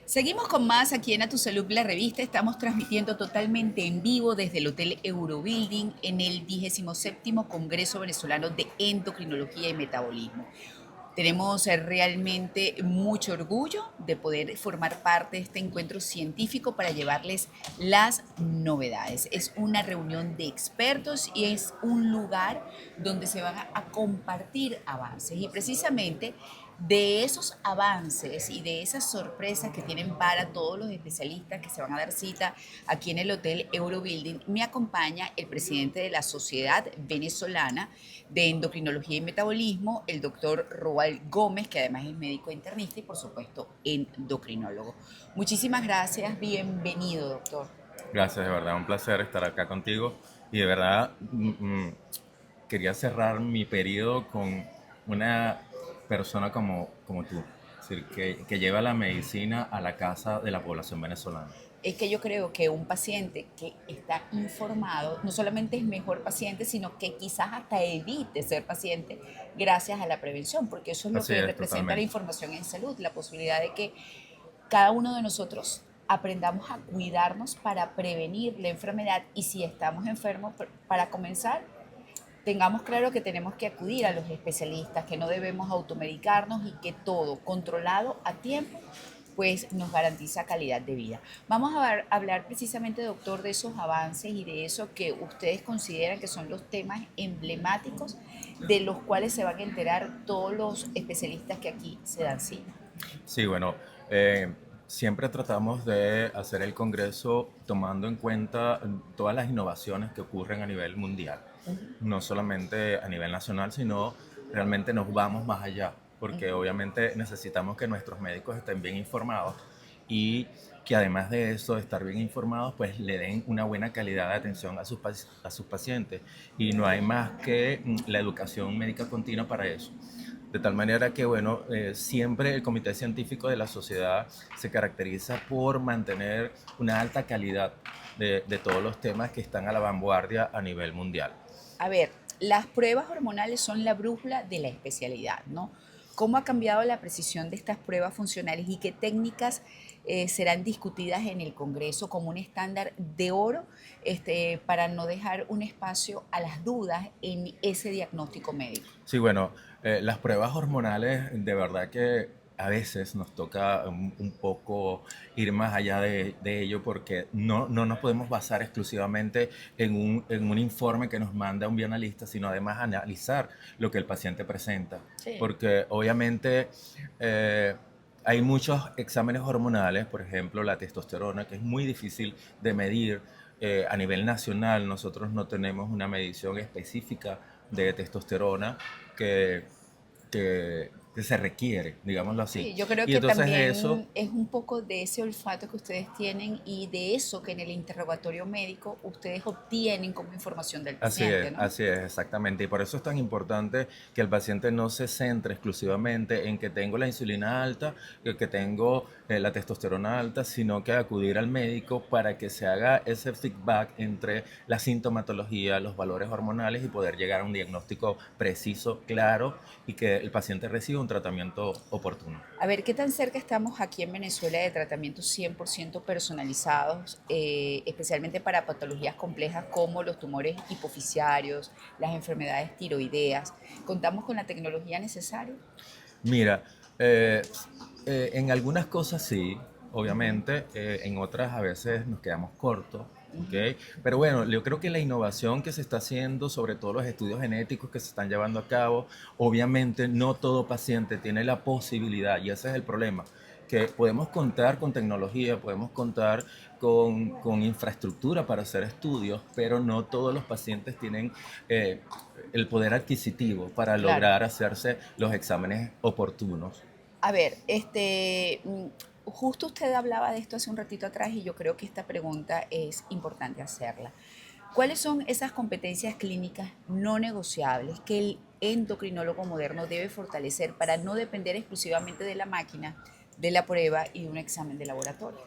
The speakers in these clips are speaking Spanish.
Seguimos con más aquí en A Tu Salud, la revista. Estamos transmitiendo totalmente en vivo desde el Hotel Eurobuilding en el 27º Congreso Venezolano de Endocrinología y Metabolismo. Tenemos realmente mucho orgullo de poder formar parte de este encuentro científico para llevarles las novedades. Es una reunión de expertos y es un lugar donde se van a compartir avances. Y precisamente de esos avances y de esas sorpresas que tienen para todos los especialistas que se van a dar cita aquí en el Hotel Eurobuilding, me acompaña el presidente de la Sociedad Venezolana de Endocrinología y Metabolismo, el doctor Roald Gómez, que además es médico internista y por supuesto endocrinólogo. Muchísimas gracias, bienvenido, doctor. Gracias, de verdad, un placer estar acá contigo. Y de verdad, quería cerrar mi periodo con una persona como tú, es decir, que lleva la medicina a la casa de la población venezolana. Es que yo creo que un paciente que está informado no solamente es mejor paciente, sino que quizás hasta evite ser paciente gracias a la prevención, porque eso es lo Así que es, representa la totalmente. información en salud, la posibilidad de que cada uno de nosotros aprendamos a cuidarnos para prevenir la enfermedad y si estamos enfermos, para comenzar, tengamos claro que tenemos que acudir a los especialistas, que no debemos automedicarnos y que todo controlado a tiempo pues nos garantiza calidad de vida. Vamos a hablar precisamente, doctor, de esos avances y de eso que ustedes consideran que son los temas emblemáticos de los cuales se van a enterar todos los especialistas que aquí se dan cita. Sí, bueno, eh, siempre tratamos de hacer el Congreso tomando en cuenta todas las innovaciones que ocurren a nivel mundial, no solamente a nivel nacional, sino realmente nos vamos más allá, porque obviamente necesitamos que nuestros médicos estén bien informados y que además de eso, de estar bien informados, pues le den una buena calidad de atención a sus pacientes. Y no hay más que la educación médica continua para eso. De tal manera que, bueno, siempre el comité científico de la sociedad se caracteriza por mantener una alta calidad de todos los temas que están a la vanguardia a nivel mundial. A ver, las pruebas hormonales son la brújula de la especialidad, ¿no? ¿Cómo ha cambiado la precisión de estas pruebas funcionales y qué técnicas serán discutidas en el Congreso como un estándar de oro para no dejar un espacio a las dudas en ese diagnóstico médico? Sí, bueno, las pruebas hormonales de verdad que a veces nos toca un poco ir más allá de ello porque no nos podemos basar exclusivamente en un informe que nos manda un bioanalista, sino además analizar lo que el paciente presenta. Sí. Porque obviamente eh, hay muchos exámenes hormonales, por ejemplo la testosterona, que es muy difícil de medir. A nivel nacional nosotros no tenemos una medición específica de testosterona que, que se requiere, digámoslo así. Sí, yo creo Y que entonces eso, también es un poco de ese olfato que ustedes tienen y de eso que en el interrogatorio médico ustedes obtienen como información del paciente, ¿no? así es, exactamente. Y por eso es tan importante que el paciente no se centre exclusivamente en que tengo la insulina alta, que tengo la testosterona alta, sino que acudir al médico para que se haga ese feedback entre la sintomatología, los valores hormonales y poder llegar a un diagnóstico preciso, claro y que el paciente reciba un tratamiento oportuno. A ver, ¿qué tan cerca estamos aquí en Venezuela de tratamientos 100% personalizados, especialmente para patologías complejas como los tumores hipofisiarios, las enfermedades tiroideas? ¿Contamos con la tecnología necesaria? Mira, en algunas cosas sí, obviamente, en otras a veces nos quedamos cortos, ¿ok? Pero bueno, yo creo que la innovación que se está haciendo, sobre todo los estudios genéticos que se están llevando a cabo, obviamente no todo paciente tiene la posibilidad, y ese es el problema, que podemos contar con tecnología, podemos contar con infraestructura para hacer estudios, pero no todos los pacientes tienen eh, el poder adquisitivo para Claro. lograr hacerse los exámenes oportunos. A ver, justo usted hablaba de esto hace un ratito atrás y yo creo que esta pregunta es importante hacerla. ¿Cuáles son esas competencias clínicas no negociables que el endocrinólogo moderno debe fortalecer para no depender exclusivamente de la máquina, de la prueba y de un examen de laboratorio?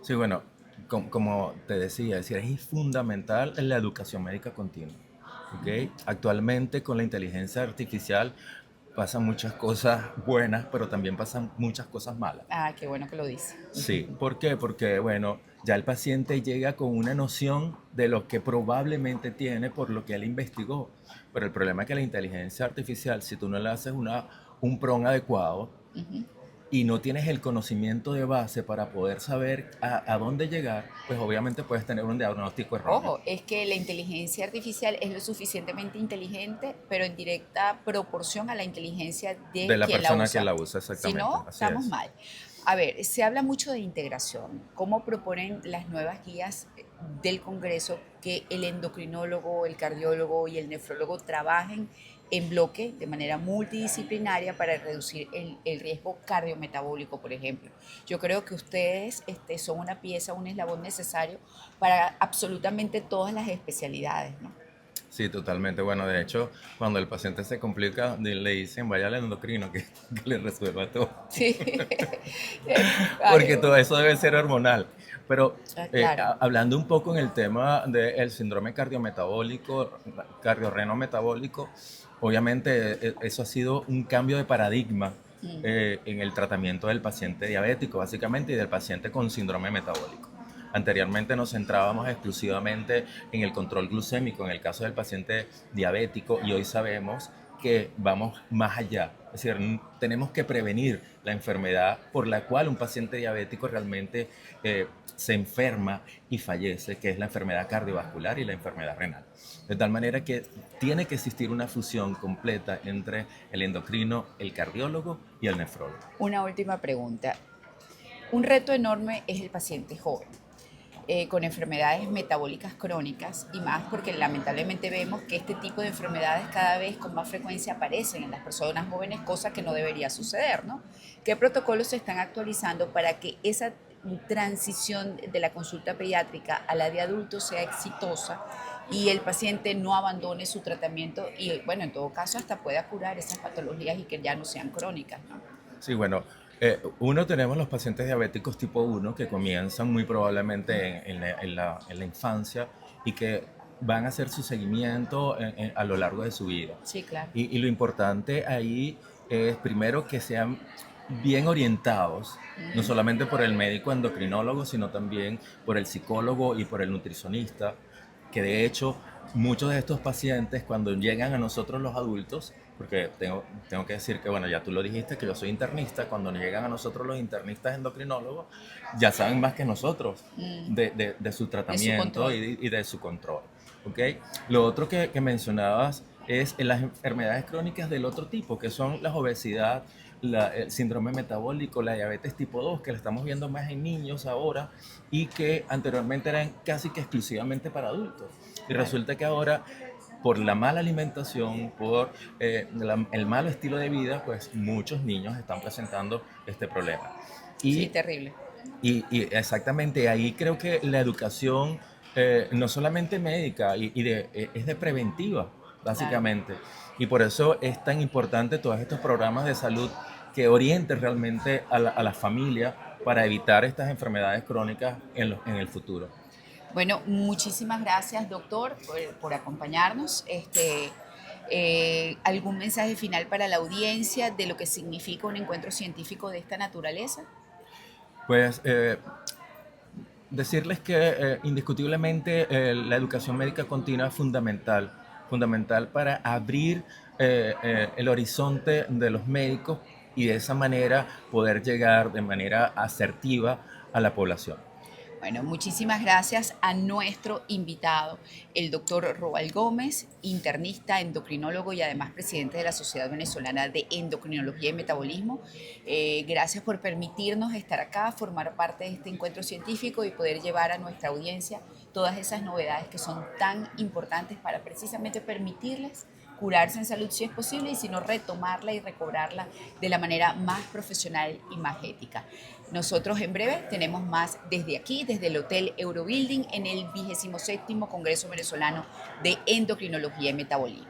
Sí, bueno, como te decía, es decir, es fundamental la educación médica continua. ¿Ok? Actualmente con la inteligencia artificial pasan muchas cosas buenas, pero también pasan muchas cosas malas. Ah, qué bueno que lo dice. Sí, ¿por qué? Porque, bueno, ya el paciente llega con una noción de lo que probablemente tiene por lo que él investigó. Pero el problema es que la inteligencia artificial, si tú no le haces un prompt adecuado Ujú. y no tienes el conocimiento de base para poder saber a dónde llegar, pues obviamente puedes tener un diagnóstico erróneo. Ojo, es que la inteligencia artificial es lo suficientemente inteligente, pero en directa proporción a la inteligencia De de la quien la persona que usa. la usa Si exactamente, no, así estamos es. mal. A ver, se habla mucho de integración. ¿Cómo proponen las nuevas guías del Congreso que el endocrinólogo, el cardiólogo y el nefrólogo trabajen en bloque de manera multidisciplinaria para reducir el riesgo cardiometabólico, por ejemplo? Yo creo que ustedes son una pieza, un eslabón necesario para absolutamente todas las especialidades, ¿no? Sí, totalmente. Bueno, de hecho, cuando el paciente se complica, le dicen vaya al endocrino que le resuelva todo. Sí. Porque Ay, todo eso debe ser hormonal. Pero claro. hablando un poco en el tema del síndrome cardiometabólico, cardiorreno-metabólico, obviamente eso ha sido un cambio de paradigma Mm. en el tratamiento del paciente diabético, básicamente, y del paciente con síndrome metabólico. Anteriormente nos centrábamos exclusivamente en el control glucémico en el caso del paciente diabético y hoy sabemos que vamos más allá. Es decir, tenemos que prevenir la enfermedad por la cual un paciente diabético realmente se enferma y fallece, que es la enfermedad cardiovascular y la enfermedad renal. De tal manera que tiene que existir una fusión completa entre el endocrino, el cardiólogo y el nefrólogo. Una última pregunta. Un reto enorme es el paciente joven, con enfermedades metabólicas crónicas y más porque lamentablemente vemos que este tipo de enfermedades cada vez con más frecuencia aparecen en las personas jóvenes, cosa que no debería suceder, ¿no? ¿Qué protocolos se están actualizando para que esa transición de la consulta pediátrica a la de adultos sea exitosa y el paciente no abandone su tratamiento y, bueno, en todo caso hasta pueda curar esas patologías y que ya no sean crónicas, ¿no? Sí, bueno, tenemos los pacientes diabéticos tipo 1 que comienzan muy probablemente en la infancia y que van a hacer su seguimiento a lo largo de su vida. Sí, claro. Y lo importante ahí es primero que sean bien orientados, no solamente por el médico endocrinólogo, sino también por el psicólogo y por el nutricionista, que de hecho muchos de estos pacientes cuando llegan a nosotros los adultos, porque tengo que decir que, bueno, ya tú lo dijiste, que yo soy internista, cuando llegan a nosotros los internistas endocrinólogos, ya saben más que nosotros de su De su tratamiento control. y de su control. ¿Okay? Lo otro que mencionabas es en las enfermedades crónicas del otro tipo, que son la obesidad, el síndrome metabólico, la diabetes tipo 2, que la estamos viendo más en niños ahora y que anteriormente eran casi que exclusivamente para adultos. Y Claro. resulta que ahora, por la mala alimentación, por el malo estilo de vida, pues muchos niños están presentando este problema. Sí, Y terrible. y exactamente ahí creo que la educación, no solamente médica, es de preventiva, Claro. básicamente. Y por eso es tan importante todos estos programas de salud que orienten realmente a la familia para evitar estas enfermedades crónicas en el futuro. Bueno, muchísimas gracias, doctor, por acompañarnos. ¿Algún mensaje final para la audiencia de lo que significa un encuentro científico de esta naturaleza? Pues decirles que indiscutiblemente la educación médica continua es fundamental, fundamental para abrir el horizonte de los médicos y de esa manera poder llegar de manera asertiva a la población. Bueno, muchísimas gracias a nuestro invitado, el doctor Roal Gómez, internista, endocrinólogo y además presidente de la Sociedad Venezolana de Endocrinología y Metabolismo. Gracias por permitirnos estar acá, formar parte de este encuentro científico y poder llevar a nuestra audiencia todas esas novedades que son tan importantes para precisamente permitirles curarse en salud si es posible y si no retomarla y recobrarla de la manera más profesional y más ética. Nosotros en breve tenemos más desde aquí, desde el Hotel Eurobuilding en el 27º Congreso Venezolano de Endocrinología y Metabolismo.